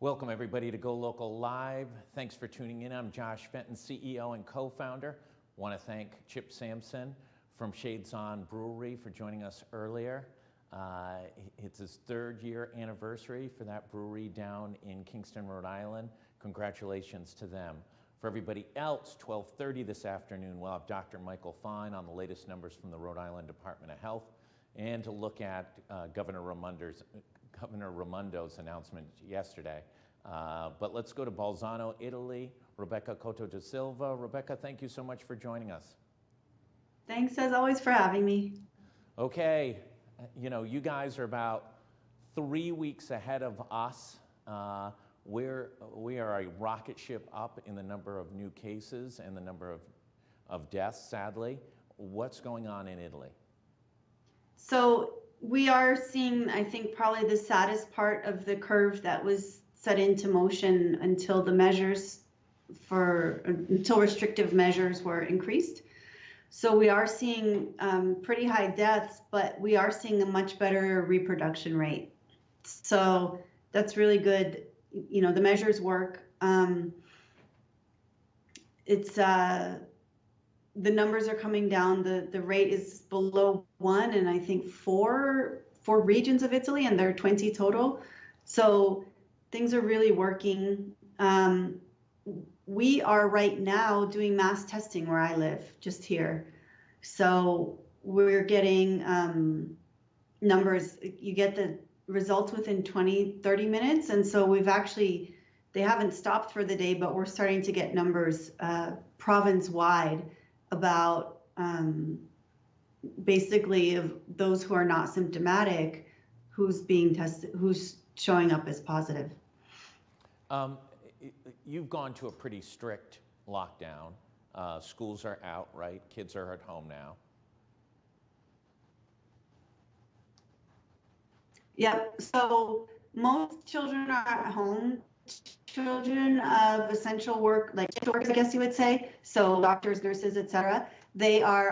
Welcome everybody to GoLocal Live. Thanks for tuning in. I'm Josh Fenton, CEO and co-founder. Want to thank Chip Sampson from Shades On Brewery for joining us earlier. It's his third year anniversary for that brewery down in Kingston, Rhode Island. Congratulations to them. For everybody else, 12:30 this afternoon, we'll have Dr. Michael Fine on the latest numbers from the Rhode Island Department of Health and to look at Governor Raimondo's announcement yesterday. But let's go to Balzano, Italy. Rebecca Couto da Silva. Rebecca, thank you so much for joining us. Thanks as always for having me. Okay, you guys are about 3 weeks ahead of us. We are a rocket ship up in the number of new cases and the number of deaths, sadly. What's going on in Italy? So we are seeing, I think, probably the saddest part of the curve that was set into motion until restrictive measures were increased. So we are seeing pretty high deaths, but we are seeing a much better reproduction rate. So that's really good. The measures work. The numbers are coming down. The rate is below 1, and I think four regions of Italy, and there are 20 total. So things are really working. We are right now doing mass testing where I live, just here. So we're getting numbers. You get the results within 20-30 minutes, and so they haven't stopped for the day, but we're starting to get numbers province-wide about basically of those who are not symptomatic, who's being tested, who's showing up as positive. You've gone to a pretty strict lockdown. Schools are out, right? Kids are at home now. Yep. So most children are at home. Children of essential work, like workers, I guess you would say, so doctors, nurses, etc., they are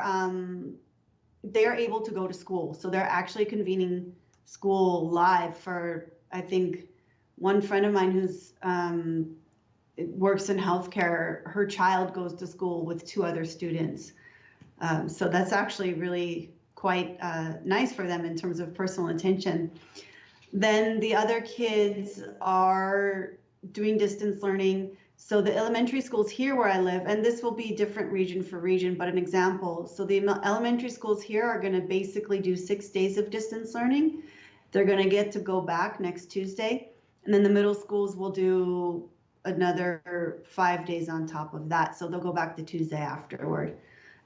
able to go to school. So they're actually convening school live for, I think, one friend of mine who's works in healthcare, her child goes to school with 2 other students. So that's actually really quite nice for them in terms of personal attention. Then the other kids are doing distance learning. So the elementary schools here where I live, and this will be different region for region, but an example. So the elementary schools here are going to basically do 6 days of distance learning. They're going to get to go back next Tuesday. And then the middle schools will do another 5 days on top of that. So they'll go back the Tuesday afterward.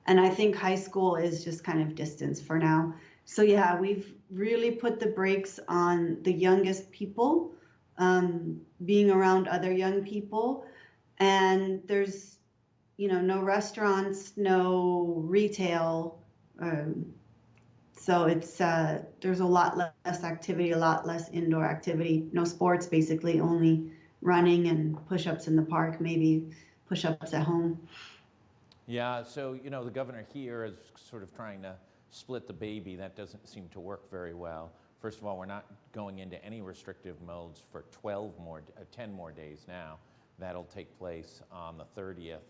And I think high school is just kind of distance for now. So yeah, we've really put the brakes on the youngest people, being around other young people. And there's, no restaurants, no retail. So it's there's a lot less activity, a lot less indoor activity, no sports, basically only running and push-ups in the park, maybe push-ups at home. Yeah, so the governor here is sort of trying to split the baby. That doesn't seem to work very well. First of all, we're not going into any restrictive modes for 10 more days now. That'll take place on the 30th.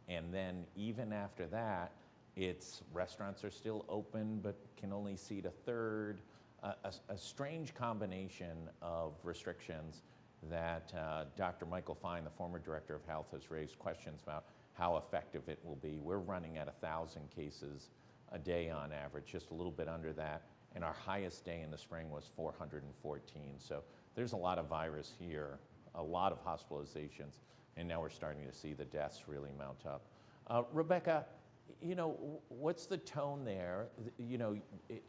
And then even after that, restaurants are still open, but can only seat a third. A strange combination of restrictions that Dr. Michael Fine, the former director of health, has raised questions about how effective it will be. We're running at 1,000 cases a day on average, just a little bit under that. And our highest day in the spring was 414. So there's a lot of virus here, a lot of hospitalizations, and now we're starting to see the deaths really mount up. Rebecca, what's the tone there?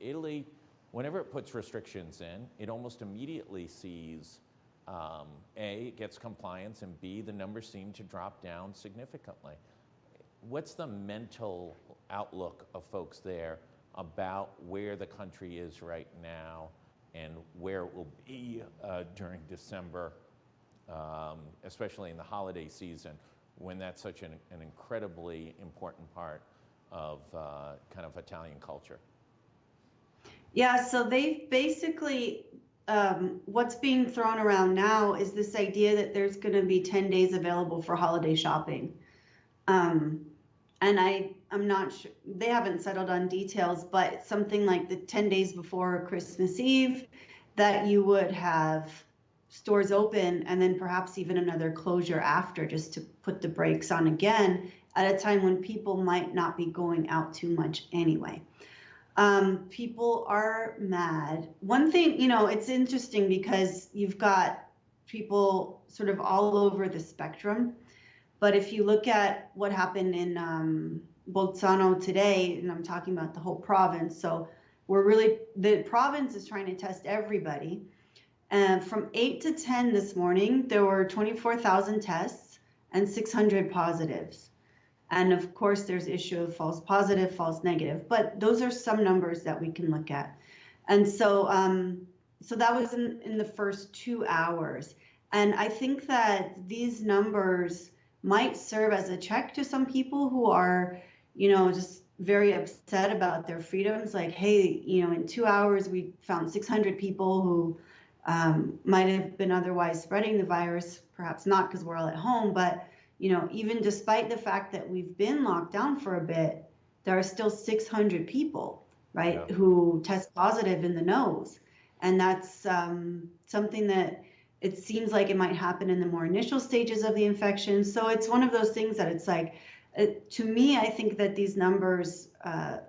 Italy, whenever it puts restrictions in, it almost immediately sees, A, it gets compliance, and B, the numbers seem to drop down significantly. What's the mental outlook of folks there about where the country is right now and where it will be during December, especially in the holiday season, when that's such an incredibly important part of kind of Italian culture? Yeah, so they basically what's being thrown around now is this idea that there's going to be 10 days available for holiday shopping. Um, and I'm not sure, they haven't settled on details, but something like the 10 days before Christmas Eve, that you would have stores open and then perhaps even another closure after, just to put the brakes on again at a time when people might not be going out too much anyway. People are mad. One thing, it's interesting because you've got people sort of all over the spectrum. But if you look at what happened in Balzano today, and I'm talking about the whole province, so the province is trying to test everybody. And from 8 to 10 this morning, there were 24,000 tests and 600 positives. And of course, there's issue of false positive, false negative, but those are some numbers that we can look at. And so, so that was in the first 2 hours. And I think that these numbers might serve as a check to some people who are, just very upset about their freedoms. Like, hey, in 2 hours, we found 600 people who might have been otherwise spreading the virus, perhaps not because we're all at home, but even despite the fact that we've been locked down for a bit, there are still 600 people, right, Yeah. who test positive in the nose. And that's something that it seems like it might happen in the more initial stages of the infection. So it's one of those things that it's like, to me, I think that these numbers, the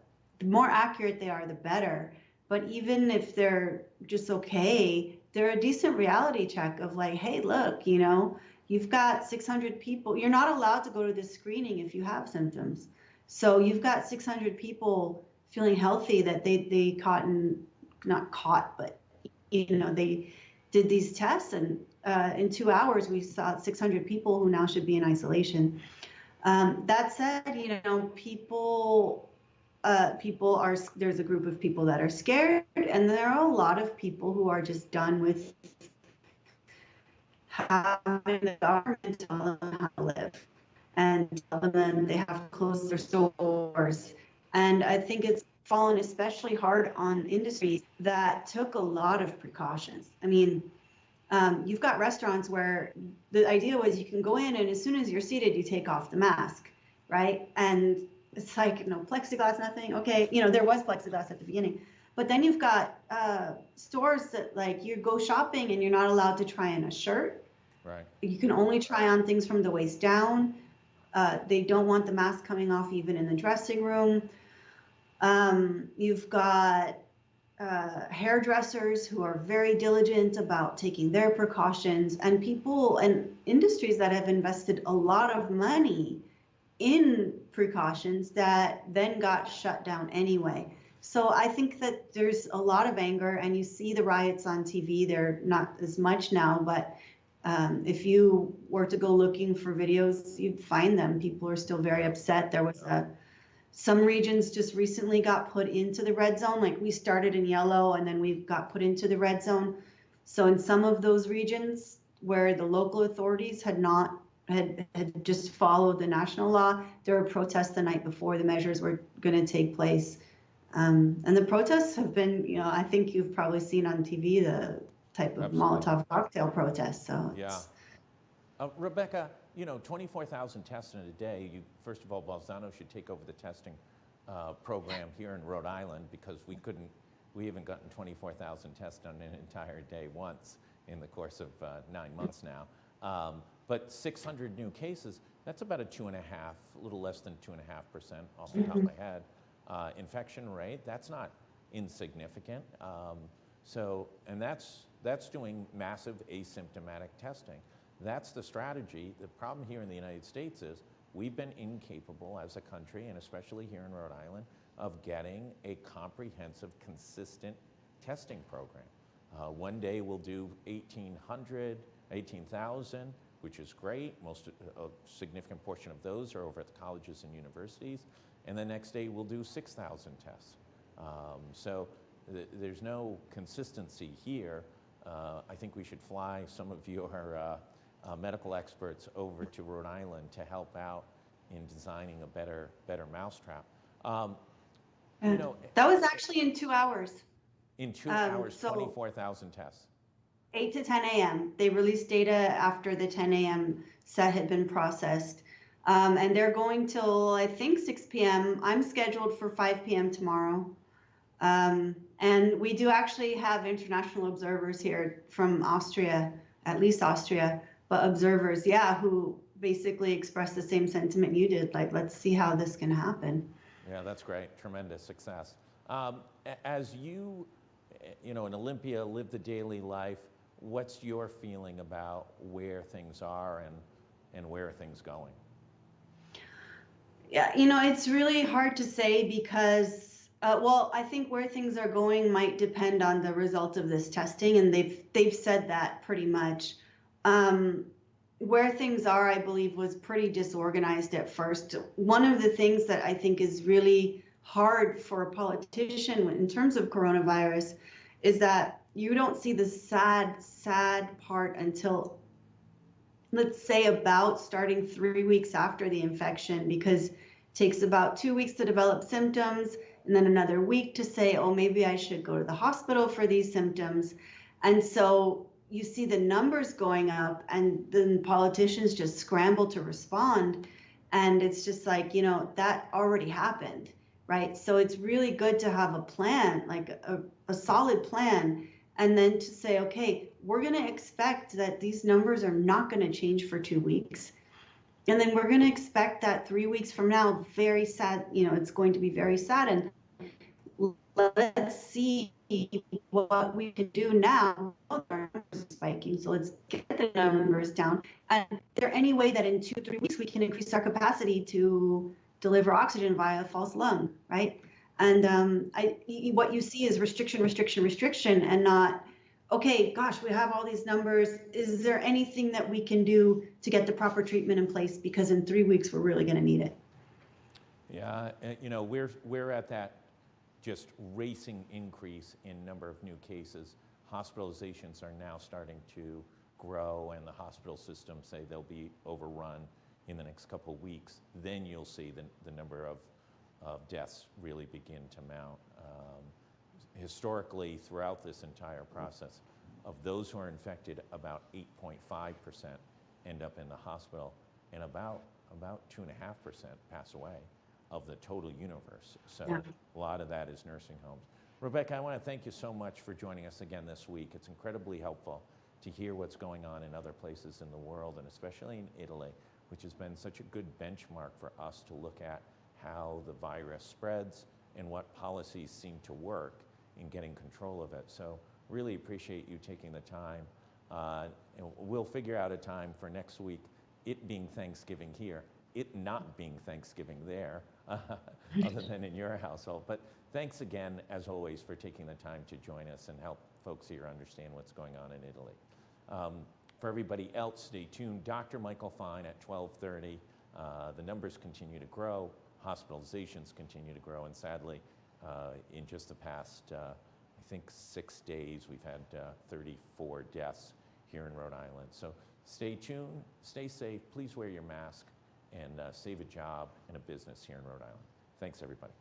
more accurate they are, the better. But even if they're just okay, they're a decent reality check of like, hey, look, you've got 600 people. You're not allowed to go to this screening if you have symptoms. So you've got 600 people feeling healthy that they caught not caught, but they did these tests, and in 2 hours we saw 600 people who now should be in isolation. That said, people are, there's a group of people that are scared, and there are a lot of people who are just done with having the government tell them how to live and tell them they have to close their stores. And I think it's fallen especially hard on industries that took a lot of precautions. I mean, you've got restaurants where the idea was you can go in and as soon as you're seated, you take off the mask, right? And it's like, plexiglass, nothing. Okay, there was plexiglass at the beginning. But then you've got stores that, like, you go shopping and you're not allowed to try on a shirt. Right. You can only try on things from the waist down. They don't want the mask coming off even in the dressing room. You've got hairdressers who are very diligent about taking their precautions, and people and industries that have invested a lot of money in precautions that then got shut down anyway. So I think that there's a lot of anger, and you see the riots on TV. They're not as much now, but if you were to go looking for videos, you'd find them. People are still very upset. There was some regions just recently got put into the red zone. Like, we started in yellow and then we got put into the red zone. So in some of those regions where the local authorities had just followed the national law, there were protests the night before the measures were going to take place. And the protests have been, I think you've probably seen on TV the type of Absolutely. Molotov cocktail protests. So Yeah. Rebecca, 24,000 tests in a day. First of all, Balzano should take over the testing program here in Rhode Island, because we haven't gotten 24,000 tests done in an entire day once in the course of 9 months now. But 600 new cases, that's about a little less than 2.5% off the top of my head. Infection rate, that's not insignificant. And that's doing massive asymptomatic testing. That's the strategy. The problem here in the United States is we've been incapable as a country, and especially here in Rhode Island, of getting a comprehensive, consistent testing program. One day we'll do 1,800, 18,000, which is great. A significant portion of those are over at the colleges and universities. And the next day we'll do 6,000 tests. There's no consistency here. I think we should fly some of your medical experts over to Rhode Island to help out in designing a better mousetrap. that was actually in 2 hours. In 2 hours, So 24,000 tests. 8 to 10 a.m. They released data after the 10 a.m. set had been processed. And they're going till, I think, 6 p.m. I'm scheduled for 5 p.m. tomorrow. And we do actually have international observers here from Austria, at least Austria, but observers, yeah, who basically expressed the same sentiment you did. Like, let's see how this can happen. Yeah, that's great. Tremendous success. As you, in Olympia, live the daily life, what's your feeling about where things are and where are things going? Yeah, it's really hard to say because, well, I think where things are going might depend on the result of this testing, and they've said that pretty much. Um, where things are, I believe, was pretty disorganized at first. One of the things that I think is really hard for a politician in terms of coronavirus is that you don't see the sad part until, let's say, about starting 3 weeks after the infection, because it takes about 2 weeks to develop symptoms and then another week to say, oh, maybe I should go to the hospital for these symptoms. And so you see the numbers going up, and then politicians just scramble to respond. And it's just like, that already happened, right? So it's really good to have a plan, like a solid plan, and then to say, okay, we're going to expect that these numbers are not going to change for 2 weeks. And then we're going to expect that 3 weeks from now, very sad, it's going to be very sad. And let's see what we can do now. Our numbers are spiking, so let's get the numbers down. And is there any way that in 2-3 weeks we can increase our capacity to deliver oxygen via a false lung, right? And what you see is restriction, restriction, restriction, and not, okay, gosh, we have all these numbers. Is there anything that we can do to get the proper treatment in place? Because in 3 weeks, we're really going to need it. Yeah, we're at that just racing increase in number of new cases. Hospitalizations are now starting to grow, and the hospital systems say they'll be overrun in the next couple of weeks. Then you'll see the number of deaths really begin to mount. Historically, throughout this entire process, of those who are infected, about 8.5% end up in the hospital, and about 2.5% pass away of the total universe. So Yeah. a lot of that is nursing homes. Rebecca, I want to thank you so much for joining us again this week. It's incredibly helpful to hear what's going on in other places in the world, and especially in Italy, which has been such a good benchmark for us to look at how the virus spreads and what policies seem to work in getting control of it. So really appreciate you taking the time. And we'll figure out a time for next week, it being Thanksgiving here, it not being Thanksgiving there, other than in your household. But thanks again, as always, for taking the time to join us and help folks here understand what's going on in Italy. For everybody else, stay tuned. Dr. Michael Fine at 12:30. The numbers continue to grow, hospitalizations continue to grow, and sadly, in just the past, I think 6 days, we've had 34 deaths here in Rhode Island. So stay tuned, stay safe, please wear your mask, and save a job and a business here in Rhode Island. Thanks, everybody.